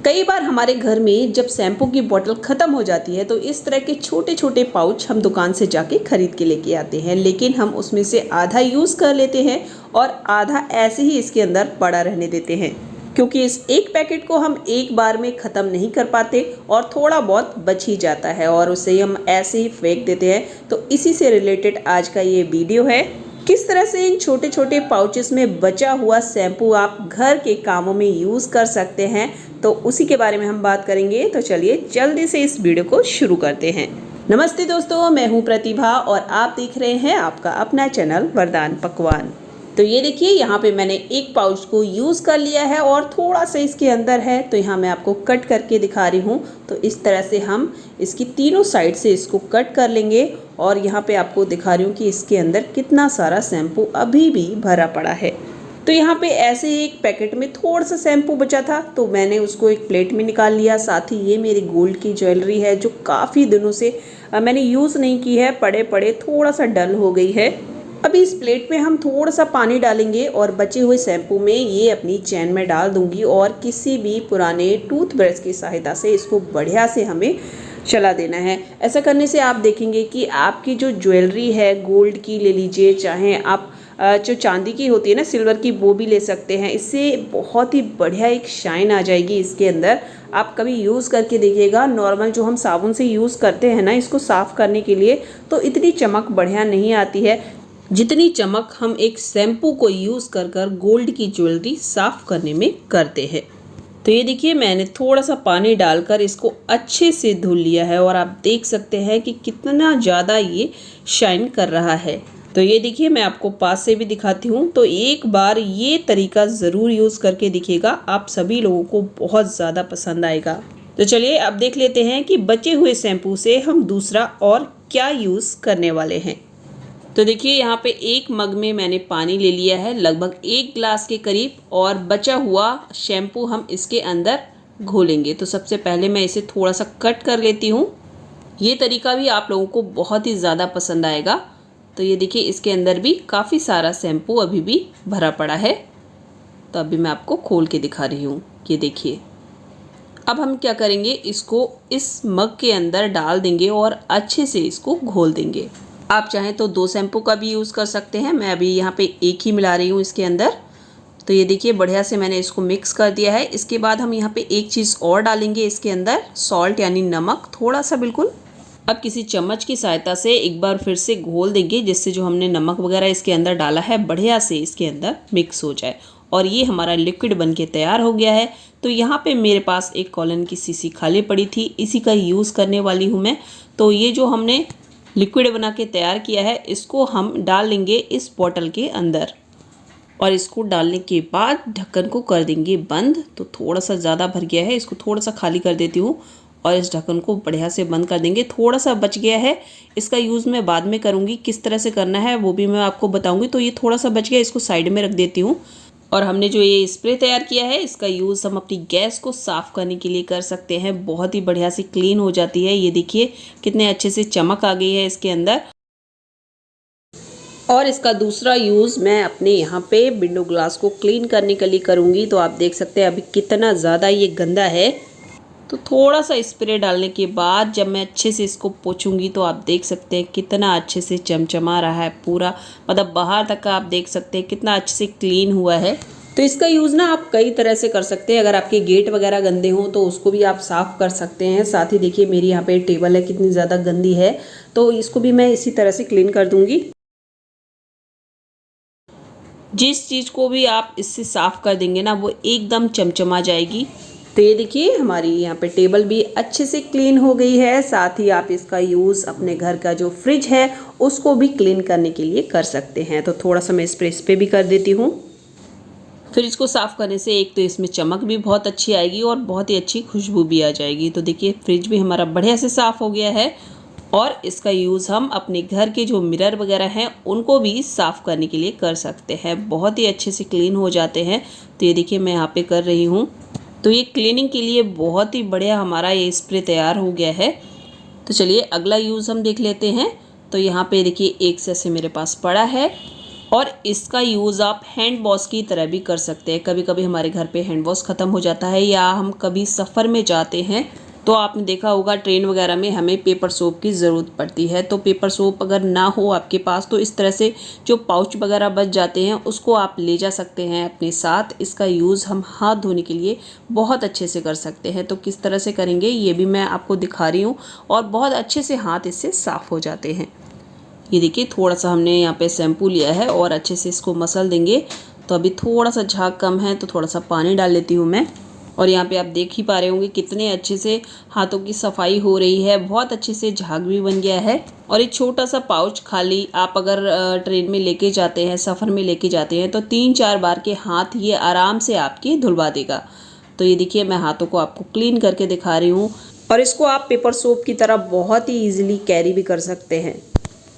कई बार हमारे घर में जब शैम्पू की बोतल ख़त्म हो जाती है तो इस तरह के छोटे छोटे पाउच हम दुकान से जाके ख़रीद के लेके आते हैं, लेकिन हम उसमें से आधा यूज़ कर लेते हैं और आधा ऐसे ही इसके अंदर पड़ा रहने देते हैं, क्योंकि इस एक पैकेट को हम एक बार में ख़त्म नहीं कर पाते और थोड़ा बहुत बच ही जाता है और उसे हम ऐसे ही फेंक देते हैं। तो इसी से रिलेटेड आज का ये वीडियो है, किस तरह से इन छोटे छोटे पाउचेस में बचा हुआ शैम्पू आप घर के कामों में यूज़ कर सकते हैं, तो उसी के बारे में हम बात करेंगे। तो चलिए जल्दी से इस वीडियो को शुरू करते हैं। नमस्ते दोस्तों, मैं हूं प्रतिभा और आप देख रहे हैं आपका अपना चैनल वरदान पकवान। तो ये देखिए, यहाँ पे मैंने एक पाउच को यूज़ कर लिया है और थोड़ा सा इसके अंदर है, तो यहाँ मैं आपको कट करके दिखा रही हूँ। तो इस तरह से हम इसकी तीनों साइड से इसको कट कर लेंगे और यहाँ पे आपको दिखा रही हूँ कि इसके अंदर कितना सारा शैम्पू अभी भी भरा पड़ा है। तो यहाँ पे ऐसे ही एक पैकेट में थोड़ा सा शैम्पू बचा था, तो मैंने उसको एक प्लेट में निकाल लिया। साथ ही ये मेरी गोल्ड की ज्वेलरी है जो काफ़ी दिनों से मैंने यूज़ नहीं की है, पड़े पड़े थोड़ा सा डल हो गई है। अभी इस प्लेट में हम थोड़ा सा पानी डालेंगे और बचे हुए शैम्पू में ये अपनी चैन में डाल दूंगी और किसी भी पुराने टूथब्रश की सहायता से इसको बढ़िया से हमें चला देना है। ऐसा करने से आप देखेंगे कि आपकी जो ज्वेलरी है, गोल्ड की ले लीजिए, चाहे आप जो चांदी की होती है ना, सिल्वर की, वो भी ले सकते हैं। इससे बहुत ही बढ़िया एक शाइन आ जाएगी इसके अंदर। आप कभी यूज़ करके देखिएगा। नॉर्मल जो हम साबुन से यूज़ करते हैं ना इसको साफ़ करने के लिए, तो इतनी चमक बढ़िया नहीं आती है जितनी चमक हम एक शैम्पू को यूज़ कर कर गोल्ड की ज्वेलरी साफ़ करने में करते हैं। तो ये देखिए, मैंने थोड़ा सा पानी डालकर इसको अच्छे से धुल लिया है और आप देख सकते हैं कि कितना ज़्यादा ये शाइन कर रहा है। तो ये देखिए, मैं आपको पास से भी दिखाती हूँ। तो एक बार ये तरीका ज़रूर यूज़ करके देखिएगा, आप सभी लोगों को बहुत ज़्यादा पसंद आएगा। तो चलिए अब देख लेते हैं कि बचे हुए शैम्पू से हम दूसरा और क्या यूज़ करने वाले हैं। तो देखिए, यहाँ पे एक मग में मैंने पानी ले लिया है, लगभग 1 गिलास के करीब, और बचा हुआ शैम्पू हम इसके अंदर घोलेंगे। तो सबसे पहले मैं इसे थोड़ा सा कट कर लेती हूँ। ये तरीका भी आप लोगों को बहुत ही ज़्यादा पसंद आएगा। तो ये देखिए, इसके अंदर भी काफ़ी सारा शैम्पू अभी भी भरा पड़ा है। तो अभी मैं आपको खोल के दिखा रही हूँ। ये देखिए, अब हम क्या करेंगे, इसको इस मग के अंदर डाल देंगे और अच्छे से इसको घोल देंगे। आप चाहें तो 2 शैम्पू का भी यूज़ कर सकते हैं। मैं अभी यहाँ पे एक ही मिला रही हूँ इसके अंदर। तो ये देखिए, बढ़िया से मैंने इसको मिक्स कर दिया है। इसके बाद हम यहाँ पे एक चीज़ और डालेंगे इसके अंदर, सॉल्ट यानी नमक, थोड़ा सा बिल्कुल। अब किसी चम्मच की सहायता से एक बार फिर से घोल देंगे, जिससे जो हमने नमक वगैरह इसके अंदर डाला है बढ़िया से इसके अंदर मिक्स हो जाए और ये हमारा लिक्विड बन के तैयार हो गया है। तो यहाँ पे मेरे पास एक कॉलन की शीशी खाली पड़ी थी, इसी का यूज़ करने वाली हूँ मैं। तो ये जो हमने लिक्विड बना के तैयार किया है, इसको हम डाल लेंगे इस बॉटल के अंदर और इसको डालने के बाद ढक्कन को कर देंगे बंद। तो थोड़ा सा ज़्यादा भर गया है, इसको थोड़ा सा खाली कर देती हूँ और इस ढक्कन को बढ़िया से बंद कर देंगे। थोड़ा सा बच गया है, इसका यूज़ मैं बाद में करूँगी, किस तरह से करना है वो भी मैं आपको बताऊँगी। तो ये थोड़ा सा बच गया, इसको साइड में रख देती हूँ। और हमने जो ये स्प्रे तैयार किया है, इसका यूज़ हम अपनी गैस को साफ़ करने के लिए कर सकते हैं। बहुत ही बढ़िया से क्लीन हो जाती है। ये देखिए, कितने अच्छे से चमक आ गई है इसके अंदर। और इसका दूसरा यूज़ मैं अपने यहाँ पे विंडो ग्लास को क्लीन करने के लिए करूँगी। तो आप देख सकते हैं अभी कितना ज़्यादा ये गंदा है। तो थोड़ा सा स्प्रे डालने के बाद जब मैं अच्छे से इसको पोंछूंगी, तो आप देख सकते हैं कितना अच्छे से चमचमा रहा है पूरा, मतलब बाहर तक का आप देख सकते हैं कितना अच्छे से क्लीन हुआ है। तो इसका यूज़ ना आप कई तरह से कर सकते हैं। अगर आपके गेट वगैरह गंदे हों तो उसको भी आप साफ़ कर सकते हैं। साथ ही देखिए, मेरी यहाँ पे टेबल है, कितनी ज़्यादा गंदी है, तो इसको भी मैं इसी तरह से क्लीन कर दूँगी। जिस चीज़ को भी आप इससे साफ़ कर देंगे ना, वो एकदम चमचमा जाएगी। तो ये देखिए, हमारी यहाँ पे टेबल भी अच्छे से क्लीन हो गई है। साथ ही आप इसका यूज़ अपने घर का जो फ्रिज है उसको भी क्लीन करने के लिए कर सकते हैं। तो थोड़ा सा मैं स्प्रे इस पे भी कर देती हूँ। फ्रिज को साफ़ करने से एक तो इसमें चमक भी बहुत अच्छी आएगी और बहुत ही अच्छी खुशबू भी आ जाएगी। तो देखिए, फ्रिज भी हमारा बढ़िया से साफ़ हो गया है और इसका यूज़ हम अपने घर के जो मिरर वगैरह हैं उनको भी साफ़ करने के लिए कर सकते हैं। बहुत ही अच्छे से क्लीन हो जाते हैं। तो ये देखिए, मैं यहाँ पे कर रही हूँ। तो ये क्लीनिंग के लिए बहुत ही बढ़िया हमारा ये स्प्रे तैयार हो गया है। तो चलिए अगला यूज़ हम देख लेते हैं। तो यहाँ पे देखिए, एक सेशे मेरे पास पड़ा है और इसका यूज़ आप हैंड वॉश की तरह भी कर सकते हैं। कभी कभी हमारे घर पे हैंड वॉश ख़त्म हो जाता है या हम कभी सफ़र में जाते हैं तो आपने देखा होगा ट्रेन वगैरह में हमें पेपर सोप की ज़रूरत पड़ती है। तो पेपर सोप अगर ना हो आपके पास तो इस तरह से जो पाउच वगैरह बच जाते हैं उसको आप ले जा सकते हैं अपने साथ। इसका यूज़ हम हाथ धोने के लिए बहुत अच्छे से कर सकते हैं। तो किस तरह से करेंगे ये भी मैं आपको दिखा रही हूँ और बहुत अच्छे से हाथ इससे साफ़ हो जाते हैं। ये देखिए थोड़ा सा हमने यहाँ पे शैम्पू लिया है और अच्छे से इसको मसल देंगे। तो अभी थोड़ा सा झाग कम है तो थोड़ा सा पानी डाल लेती हूँ मैं। और यहाँ पे आप देख ही पा रहे होंगे कितने अच्छे से हाथों की सफाई हो रही है, बहुत अच्छे से झाग भी बन गया है। और एक छोटा सा पाउच खाली आप अगर ट्रेन में लेके जाते हैं, सफ़र में लेके जाते हैं तो 3-4 बार के हाथ ये आराम से आपकी धुलवा देगा। तो ये देखिए मैं हाथों को आपको क्लीन करके दिखा रही हूँ और इसको आप पेपर सोप की तरह बहुत ही ईजिली कैरी भी कर सकते हैं।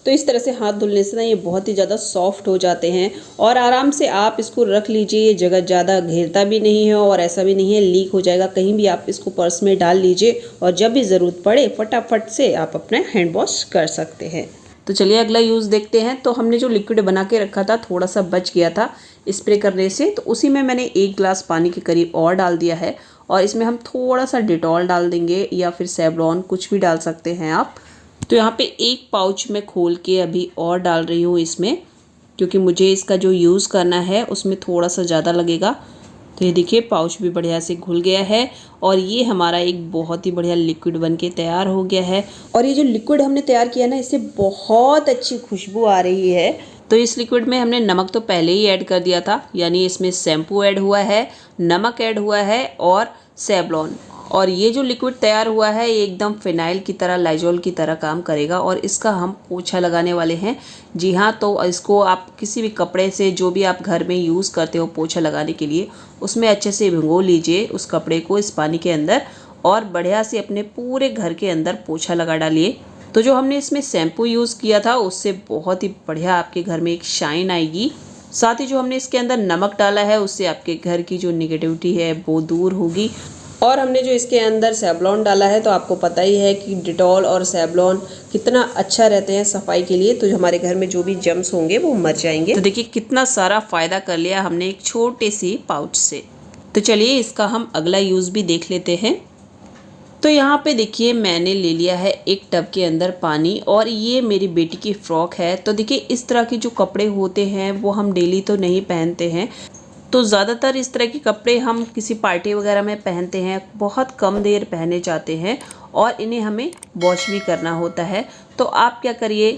तो इस तरह से हाथ धुलने से ना ये बहुत ही ज़्यादा सॉफ्ट हो जाते हैं और आराम से आप इसको रख लीजिए। ये जगह ज़्यादा घेरता भी नहीं है और ऐसा भी नहीं है लीक हो जाएगा, कहीं भी आप इसको पर्स में डाल लीजिए और जब भी ज़रूरत पड़े फटाफट से आप अपना हैंड वॉश कर सकते हैं। तो चलिए अगला यूज़ देखते हैं। तो हमने जो लिक्विड बना के रखा था थोड़ा सा बच गया था स्प्रे करने से, तो उसी में मैंने 1 गिलास पानी के करीब और डाल दिया है और इसमें हम थोड़ा सा डिटॉल डाल देंगे या फिर सेवलॉन, कुछ भी डाल सकते हैं आप। तो यहाँ पे 1 पाउच मैं खोल के अभी और डाल रही हूँ इसमें, क्योंकि मुझे इसका जो यूज़ करना है उसमें थोड़ा सा ज़्यादा लगेगा। तो ये देखिए पाउच भी बढ़िया से घुल गया है और ये हमारा एक बहुत ही बढ़िया लिक्विड बन के तैयार हो गया है। और ये जो लिक्विड हमने तैयार किया ना इससे बहुत अच्छी खुशबू आ रही है। तो इस लिक्विड में हमने नमक तो पहले ही ऐड कर दिया था, यानी इसमें शैम्पू ऐड हुआ है, नमक ऐड हुआ है और सेवलॉन। और ये जो लिक्विड तैयार हुआ है ये एकदम फिनाइल की तरह, लाइजॉल की तरह काम करेगा और इसका हम पोछा लगाने वाले हैं। जी हाँ, तो इसको आप किसी भी कपड़े से, जो भी आप घर में यूज़ करते हो पोछा लगाने के लिए, उसमें अच्छे से भिगो लीजिए उस कपड़े को इस पानी के अंदर और बढ़िया से अपने पूरे घर के अंदर पोछा लगा डालिए। तो जो हमने इसमें शैम्पू यूज़ किया था उससे बहुत ही बढ़िया आपके घर में एक शाइन आएगी। साथ ही जो हमने इसके अंदर नमक डाला है उससे आपके घर की जो निगेटिविटी है वो दूर होगी। और हमने जो इसके अंदर सेवलॉन डाला है तो आपको पता ही है कि डिटॉल और सेवलॉन कितना अच्छा रहते हैं सफाई के लिए। तो हमारे घर में जो भी जर्म्स होंगे वो मर जाएंगे। तो देखिए कितना सारा फ़ायदा कर लिया हमने एक छोटे सी पाउच से। तो चलिए इसका हम अगला यूज़ भी देख लेते हैं। तो यहाँ पे देखिए मैंने ले लिया है एक टब के अंदर पानी और ये मेरी बेटी की फ़्रॉक है। तो देखिए इस तरह के जो कपड़े होते हैं वो हम डेली तो नहीं पहनते हैं, तो ज़्यादातर इस तरह के कपड़े हम किसी पार्टी वगैरह में पहनते हैं, बहुत कम देर पहने जाते हैं और इन्हें हमें वॉश भी करना होता है। तो आप क्या करिए,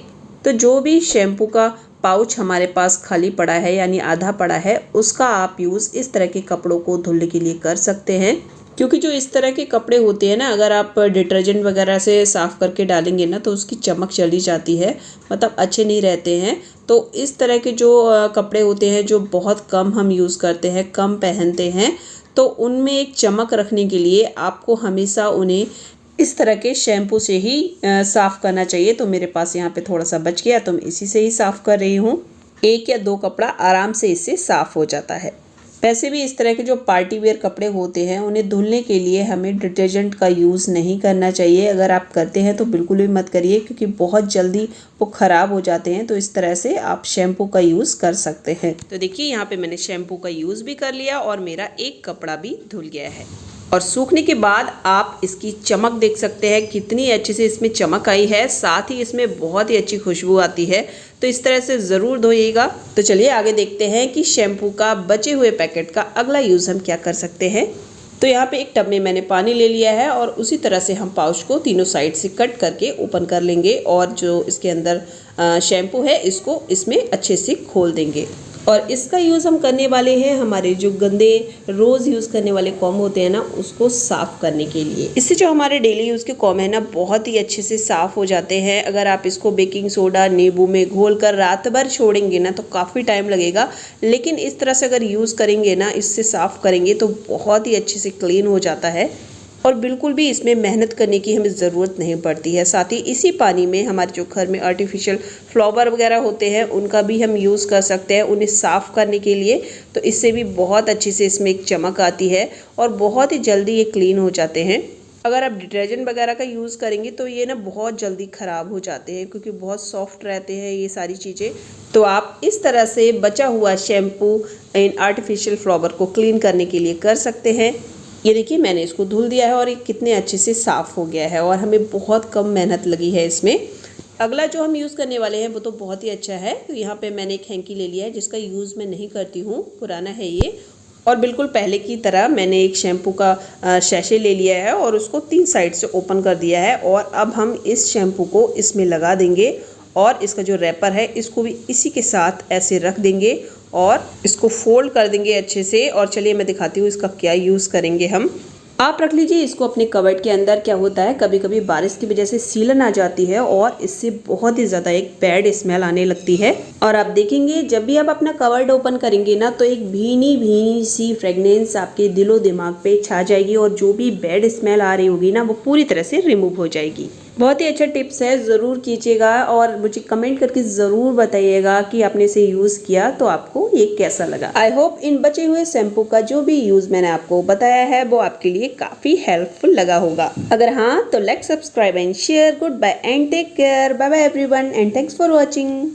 तो जो भी शैम्पू का पाउच हमारे पास खाली पड़ा है यानी आधा पड़ा है उसका आप यूज़ इस तरह के कपड़ों को धुलने के लिए कर सकते हैं। क्योंकि जो इस तरह के कपड़े होते हैं ना, अगर आप डिटर्जेंट वगैरह से साफ़ करके डालेंगे ना तो उसकी चमक चली जाती है, मतलब अच्छे नहीं रहते हैं। तो इस तरह के जो कपड़े होते हैं जो बहुत कम हम यूज़ करते हैं, कम पहनते हैं, तो उनमें एक चमक रखने के लिए आपको हमेशा उन्हें इस तरह के शैम्पू से ही साफ़ करना चाहिए। तो मेरे पास यहाँ पे थोड़ा सा बच गया तो मैं इसी से ही साफ़ कर रही हूँ। 1 या 2 कपड़ा आराम से इससे साफ़ हो जाता है। वैसे भी इस तरह के जो पार्टी वेयर कपड़े होते हैं उन्हें धुलने के लिए हमें डिटर्जेंट का यूज़ नहीं करना चाहिए। अगर आप करते हैं तो बिल्कुल भी मत करिए, क्योंकि बहुत जल्दी वो ख़राब हो जाते हैं। तो इस तरह से आप शैम्पू का यूज़ कर सकते हैं। तो देखिए यहाँ पे मैंने शैम्पू का यूज़ भी कर लिया और मेरा एक कपड़ा भी धुल गया है। और सूखने के बाद आप इसकी चमक देख सकते हैं, कितनी अच्छे से इसमें चमक आई है, साथ ही इसमें बहुत ही अच्छी खुशबू आती है। तो इस तरह से ज़रूर धोइएगा। तो चलिए आगे देखते हैं कि शैम्पू का बचे हुए पैकेट का अगला यूज़ हम क्या कर सकते हैं। तो यहाँ पे एक टब में मैंने पानी ले लिया है और उसी तरह से हम पाउच को तीनों साइड से कट करके ओपन कर लेंगे और जो इसके अंदर शैम्पू है इसको इसमें अच्छे से खोल देंगे। और इसका यूज़ हम करने वाले हैं हमारे जो गंदे रोज़ यूज़ करने वाले कॉम होते हैं ना, उसको साफ़ करने के लिए। इससे जो हमारे डेली यूज़ के कॉम है ना बहुत ही अच्छे से साफ़ हो जाते हैं। अगर आप इसको बेकिंग सोडा नींबू में घोल कर रात भर छोड़ेंगे ना तो काफ़ी टाइम लगेगा, लेकिन इस तरह से अगर यूज़ करेंगे ना, इससे साफ़ करेंगे तो बहुत ही अच्छे से क्लीन हो जाता है और बिल्कुल भी इसमें मेहनत करने की हमें ज़रूरत नहीं पड़ती है। साथ ही इसी पानी में हमारे जो घर में आर्टिफिशियल फ्लावर वगैरह होते हैं उनका भी हम यूज़ कर सकते हैं उन्हें साफ़ करने के लिए। तो इससे भी बहुत अच्छे से इसमें एक चमक आती है और बहुत ही जल्दी ये क्लीन हो जाते हैं। अगर आप डिटर्जेंट वगैरह का यूज़ करेंगे तो ये ना बहुत जल्दी ख़राब हो जाते हैं, क्योंकि बहुत सॉफ्ट रहते हैं ये सारी चीज़ें। तो आप इस तरह से बचा हुआ शैम्पू इन आर्टिफिशियल फ्लावर को क्लीन करने के लिए कर सकते हैं। ये देखिए मैंने इसको धुल दिया है और ये कितने अच्छे से साफ़ हो गया है और हमें बहुत कम मेहनत लगी है इसमें। अगला जो हम यूज़ करने वाले हैं वो तो बहुत ही अच्छा है। तो यहाँ पे मैंने एक हैंकी ले लिया है जिसका यूज़ मैं नहीं करती हूँ, पुराना है ये। और बिल्कुल पहले की तरह मैंने एक शैम्पू का शैशे ले लिया है और उसको 3 साइड से ओपन कर दिया है। और अब हम इस शैम्पू को इसमें लगा देंगे और इसका जो रैपर है इसको भी इसी के साथ ऐसे रख देंगे और इसको फोल्ड कर देंगे अच्छे से। और चलिए मैं दिखाती हूँ इसका क्या यूज़ करेंगे हम। आप रख लीजिए इसको अपने कबर्ड के अंदर। क्या होता है कभी कभी बारिश की वजह से सीलन आ जाती है और इससे बहुत ही ज़्यादा एक बैड स्मेल आने लगती है। और आप देखेंगे जब भी आप अपना कबर्ड ओपन करेंगे ना तो एक भीनी भीनी सी फ्रेगनेंस आपके दिलो दिमाग पे छा जाएगी और जो भी बैड स्मेल आ रही होगी ना वो पूरी तरह से रिमूव हो जाएगी। बहुत ही अच्छा टिप्स है, ज़रूर कीजिएगा और मुझे कमेंट करके ज़रूर बताइएगा कि आपने इसे यूज़ किया तो आपको ये कैसा लगा। आई होप इन बचे हुए शैम्पू का जो भी यूज़ मैंने आपको बताया है वो आपके लिए काफ़ी हेल्पफुल लगा होगा। अगर हाँ तो like, subscribe and share. Good bye and take care. Bye bye everyone and thanks for watching.